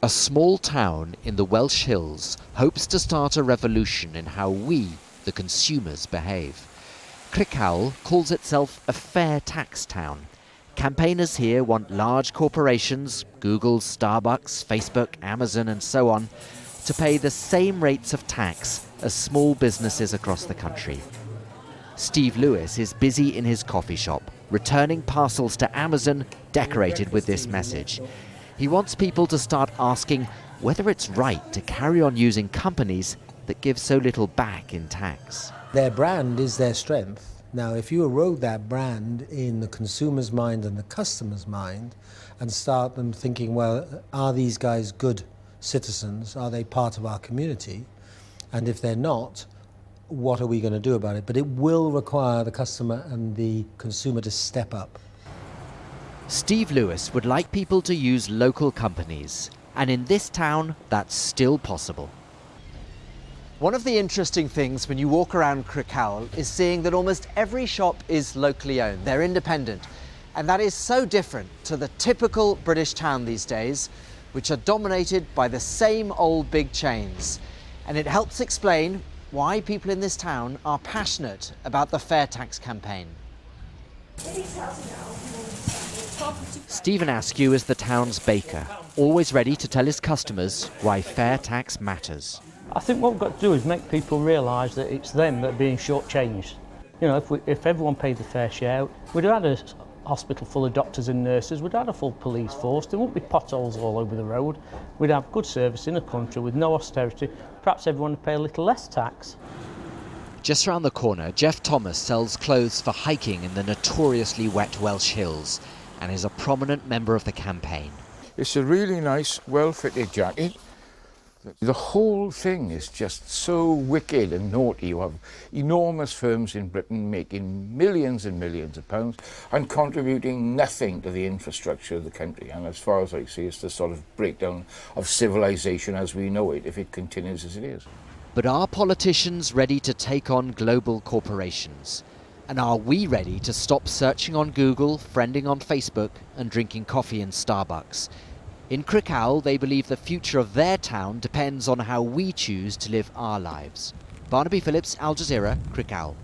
A small town in the Welsh Hills hopes to start a revolution in how we, the consumers, behave. Crickhowell calls itself a fair tax town. Campaigners here want large corporations, Google, Starbucks, Facebook, Amazon and so on, to pay the same rates of tax as small businesses across the country. Steve Lewis is busy in his coffee shop, returning parcels to Amazon decorated with this message. He wants people to start asking whether it's right to carry on using companies that give so little back in tax. Their brand is their strength. Now, if you erode that brand in the consumer's mind and the customer's mind and start them thinking, well, are these guys good citizens? Are they part of our community? And if they're not, what are we going to do about it? But it will require the customer and the consumer to step up. Steve Lewis would like people to use local companies, and in this town, that's still possible. One of the interesting things when you walk around Crickhowell is seeing that almost every shop is locally owned. They're independent. And that is so different to the typical British town these days, which are dominated by the same old big chains. And it helps explain why people in this town are passionate about the fair tax campaign. Stephen Askew is the town's baker, always ready to tell his customers why fair tax matters. I think what we've got to do is make people realise that it's them that are being shortchanged. You know, if everyone paid the fair share, we'd have had a hospital full of doctors and nurses, we'd have had a full police force, there wouldn't be potholes all over the road, we'd have good service in a country with no austerity, perhaps everyone would pay a little less tax. Just round the corner, Jeff Thomas sells clothes for hiking in the notoriously wet Welsh Hills and is a prominent member of the campaign. It's a really nice, well-fitted jacket. The whole thing is just so wicked and naughty. You have enormous firms in Britain making millions and millions of pounds and contributing nothing to the infrastructure of the country. And as far as I see, it's the sort of breakdown of civilization as we know it if it continues as it is. But are politicians ready to take on global corporations? And are we ready to stop searching on Google, friending on Facebook and drinking coffee in Starbucks? In Crickhowell, they believe the future of their town depends on how we choose to live our lives. Barnaby Phillips, Al Jazeera, Crickhowell.